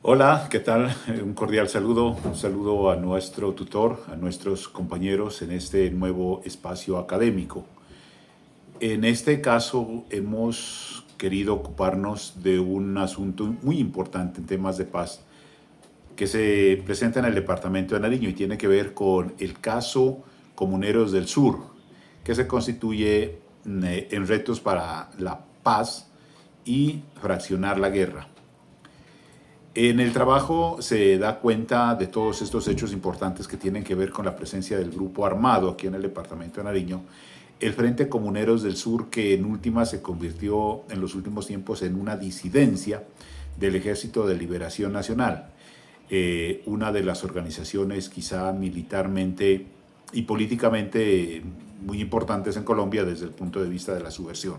Hola, ¿qué tal? Un cordial saludo, un saludo a nuestro tutor, a nuestros compañeros en este nuevo espacio académico. En este caso hemos querido ocuparnos de un asunto muy importante en temas de paz que se presenta en el departamento de Nariño y tiene que ver con el caso Comuneros del Sur, que se constituye en retos para la paz y fraccionar la guerra. En el trabajo se da cuenta de todos estos hechos importantes que tienen que ver con la presencia del grupo armado aquí en el departamento de Nariño, el Frente Comuneros del Sur, que en última se convirtió en los últimos tiempos en una disidencia del Ejército de Liberación Nacional, una de las organizaciones quizá militarmente y políticamente muy importantes en Colombia desde el punto de vista de la subversión.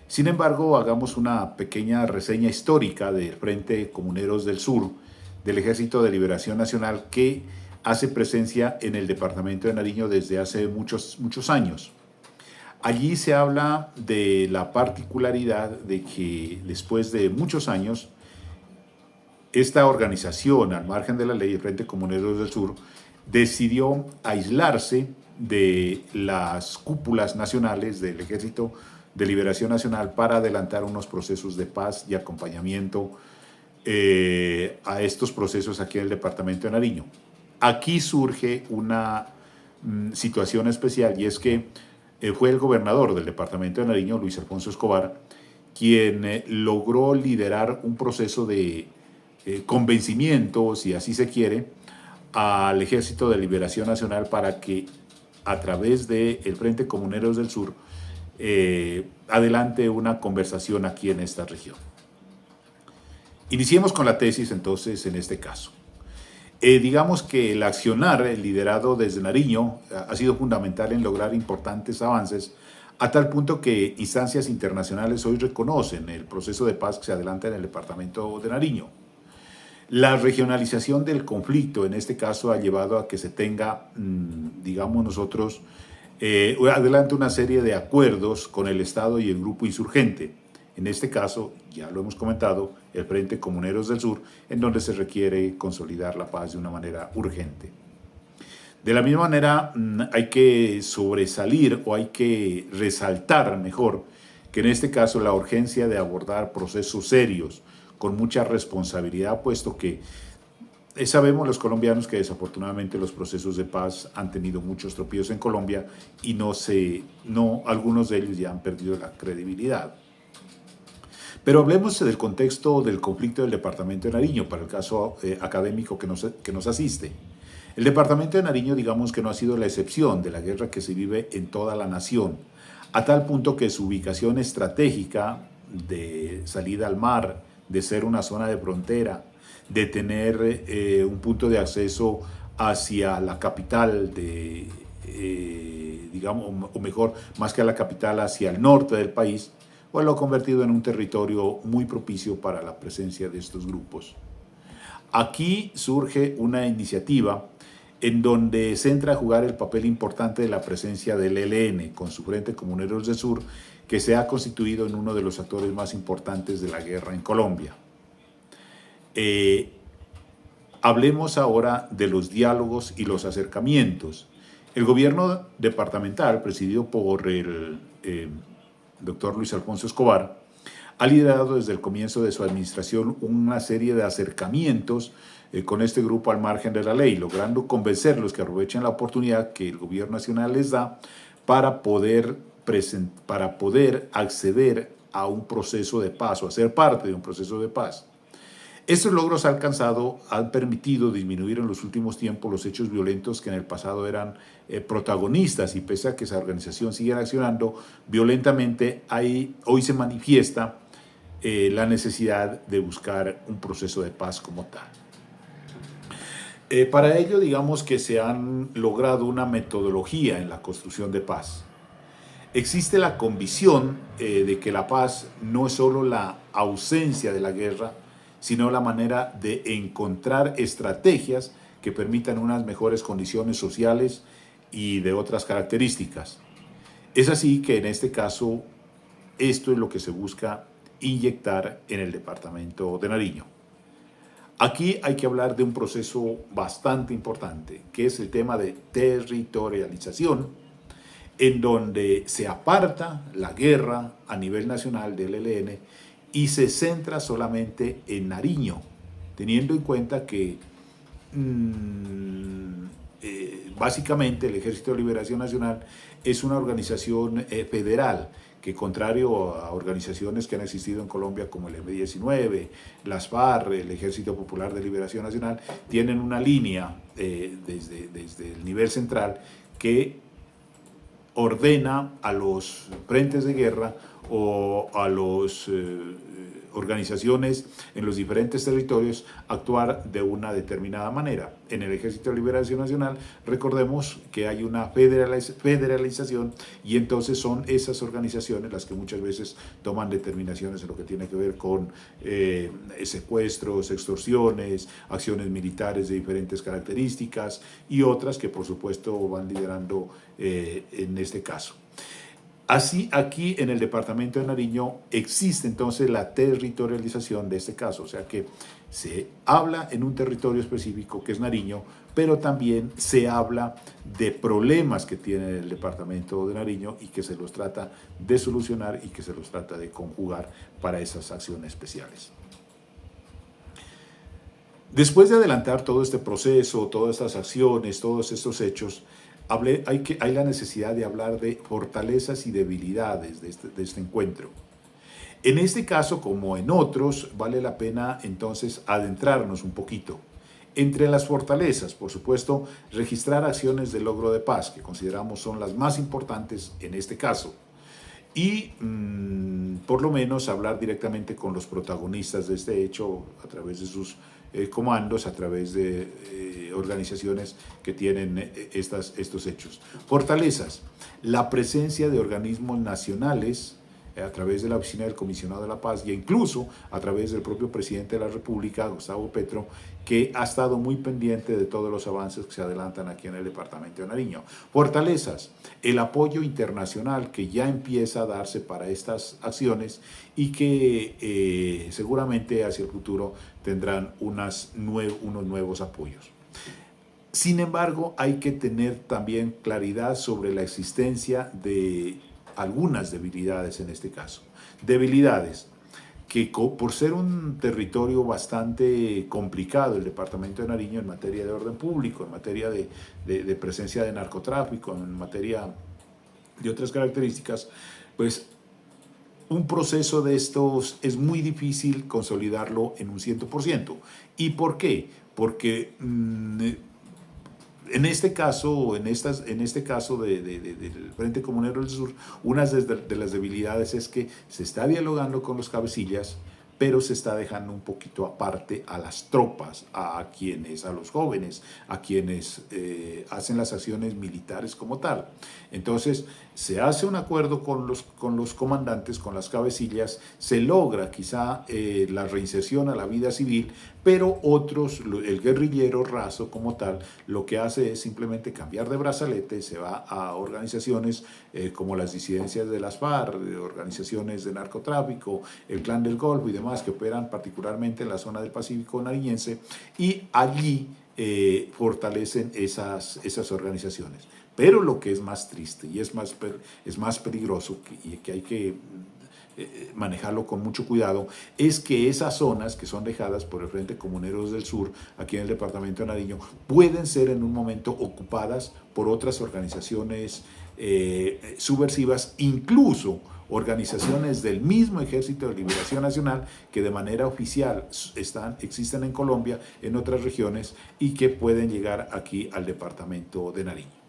Sin embargo, hagamos una pequeña reseña histórica del Frente Comuneros del Sur, del Ejército de Liberación Nacional, que hace presencia en el departamento de Nariño desde hace muchos años. Allí se habla de la particularidad de que después de muchos años, esta organización, al margen de la ley, el Frente Comuneros del Sur, decidió aislarse de las cúpulas nacionales del Ejército de Liberación Nacional para adelantar unos procesos de paz y acompañamiento a estos procesos aquí en el departamento de Nariño. Aquí surge una situación especial y es que fue el gobernador del departamento de Nariño, Luis Alfonso Escobar, quien logró liderar un proceso de convencimiento, si así se quiere, al Ejército de Liberación Nacional para que a través del Frente Comuneros del Sur adelante una conversación aquí en esta región. Iniciemos con la tesis entonces en este caso. Digamos que el accionar, el liderado desde Nariño, ha sido fundamental en lograr importantes avances a tal punto que instancias internacionales hoy reconocen el proceso de paz que se adelanta en el departamento de Nariño. La regionalización del conflicto, en este caso, ha llevado a que se tenga, digamos nosotros, adelante una serie de acuerdos con el Estado y el grupo insurgente. En este caso, ya lo hemos comentado, el Frente Comuneros del Sur, en donde se requiere consolidar la paz de una manera urgente. De la misma manera, hay que sobresalir o hay que resaltar mejor que en este caso la urgencia de abordar procesos serios, con mucha responsabilidad, puesto que sabemos los colombianos que desafortunadamente los procesos de paz han tenido muchos tropiezos en Colombia y algunos de ellos ya han perdido la credibilidad. Pero hablemos del contexto del conflicto del departamento de Nariño, para el caso académico que nos asiste. El departamento de Nariño, digamos que no ha sido la excepción de la guerra que se vive en toda la nación, a tal punto que su ubicación estratégica de salida al mar, de ser una zona de frontera, de tener un punto de acceso hacia la capital, digamos, o mejor, más que a la capital, hacia el norte del país, pues lo ha convertido en un territorio muy propicio para la presencia de estos grupos. Aquí surge una iniciativa en donde se entra a jugar el papel importante de la presencia del ELN con su Frente Comuneros del Sur, que se ha constituido en uno de los actores más importantes de la guerra en Colombia. Hablemos ahora de los diálogos y los acercamientos. El gobierno departamental, presidido por el doctor Luis Alfonso Escobar, ha liderado desde el comienzo de su administración una serie de acercamientos con este grupo al margen de la ley, logrando convencerlos que aprovechen la oportunidad que el gobierno nacional les da para poder acceder a un proceso de paz o a ser parte de un proceso de paz. Estos logros han permitido disminuir en los últimos tiempos los hechos violentos que en el pasado eran protagonistas, y pese a que esa organización sigue accionando violentamente, hoy se manifiesta la necesidad de buscar un proceso de paz como tal. Para ello, digamos que se han logrado una metodología en la construcción de paz. Existe la convicción de que la paz no es solo la ausencia de la guerra, sino la manera de encontrar estrategias que permitan unas mejores condiciones sociales y de otras características. Es así que en este caso, esto es lo que se busca inyectar en el departamento de Nariño. Aquí hay que hablar de un proceso bastante importante, que es el tema de territorialización, en donde se aparta la guerra a nivel nacional del ELN y se centra solamente en Nariño, teniendo en cuenta que básicamente el Ejército de Liberación Nacional es una organización federal que, contrario a organizaciones que han existido en Colombia como el M-19, las FARC, el Ejército Popular de Liberación Nacional, tienen una línea desde el nivel central que ordena a los frentes de guerra o a las organizaciones en los diferentes territorios actuar de una determinada manera. En el Ejército de Liberación Nacional, recordemos que hay una federalización y entonces son esas organizaciones las que muchas veces toman determinaciones en lo que tiene que ver con secuestros, extorsiones, acciones militares de diferentes características y otras que por supuesto van liderando en este caso. Así, aquí en el departamento de Nariño existe entonces la territorialización de este caso, o sea que se habla en un territorio específico que es Nariño, pero también se habla de problemas que tiene el departamento de Nariño y que se los trata de solucionar y que se los trata de conjugar para esas acciones especiales. Después de adelantar todo este proceso, todas estas acciones, todos estos hechos, hay la necesidad de hablar de fortalezas y debilidades de este encuentro. En este caso, como en otros, vale la pena entonces adentrarnos un poquito. Entre las fortalezas, por supuesto, registrar acciones de logro de paz, que consideramos son las más importantes en este caso. Y por lo menos hablar directamente con los protagonistas de este hecho a través de sus comandos, a través de organizaciones que tienen estos hechos. Fortalezas, la presencia de organismos nacionales a través de la Oficina del Comisionado de la Paz e incluso a través del propio presidente de la República, Gustavo Petro, que ha estado muy pendiente de todos los avances que se adelantan aquí en el departamento de Nariño. Fortalezas, el apoyo internacional que ya empieza a darse para estas acciones y que seguramente hacia el futuro tendrán unos nuevos apoyos. Sin embargo, hay que tener también claridad sobre la existencia de algunas debilidades en este caso. Debilidades que por ser un territorio bastante complicado, el departamento de Nariño en materia de orden público, en materia de presencia de narcotráfico, en materia de otras características, pues un proceso de estos es muy difícil consolidarlo en un 100%. ¿Y por qué? Porque en este caso, del Frente Comunero del Sur, una de las debilidades es que se está dialogando con los cabecillas, pero se está dejando un poquito aparte a las tropas, a los jóvenes, a quienes hacen las acciones militares como tal. Entonces, se hace un acuerdo con los comandantes, con las cabecillas, se logra quizá la reinserción a la vida civil, pero otros, el guerrillero raso como tal, lo que hace es simplemente cambiar de brazalete, se va a organizaciones como las disidencias de las FARC, organizaciones de narcotráfico, el Clan del Golfo y demás que operan particularmente en la zona del Pacífico nariñense, y allí fortalecen esas organizaciones. Pero lo que es más triste y es más peligroso y que hay que manejarlo con mucho cuidado, es que esas zonas que son dejadas por el Frente Comuneros del Sur, aquí en el departamento de Nariño, pueden ser en un momento ocupadas por otras organizaciones subversivas, incluso organizaciones del mismo Ejército de Liberación Nacional que de manera oficial existen en Colombia, en otras regiones, y que pueden llegar aquí al departamento de Nariño.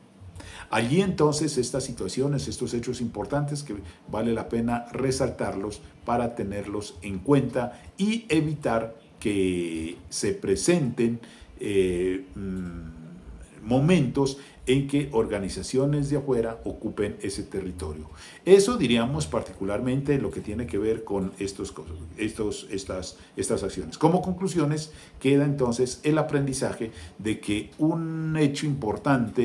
Allí entonces estas situaciones, estos hechos importantes que vale la pena resaltarlos para tenerlos en cuenta y evitar que se presenten momentos en que organizaciones de afuera ocupen ese territorio. Eso diríamos particularmente lo que tiene que ver con estas acciones. Como conclusiones queda entonces el aprendizaje de que un hecho importante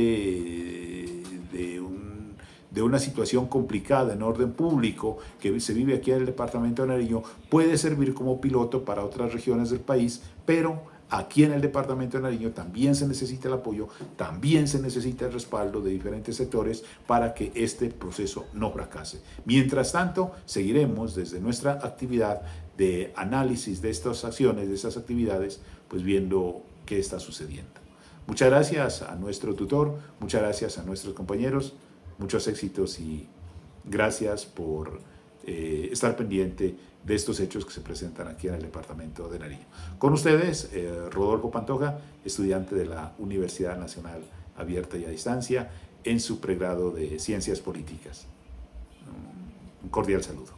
de una situación complicada en orden público que se vive aquí en el departamento de Nariño puede servir como piloto para otras regiones del país, pero Aquí en el departamento de Nariño también se necesita el apoyo, también se necesita el respaldo de diferentes sectores para que este proceso no fracase. Mientras tanto, seguiremos desde nuestra actividad de análisis de estas acciones, de estas actividades, pues viendo qué está sucediendo. Muchas gracias a nuestro tutor, muchas gracias a nuestros compañeros, muchos éxitos y gracias por estar pendiente de estos hechos que se presentan aquí en el departamento de Nariño. Con ustedes, Rodolfo Pantoja, estudiante de la Universidad Nacional Abierta y a Distancia, en su pregrado de Ciencias Políticas. Un cordial saludo.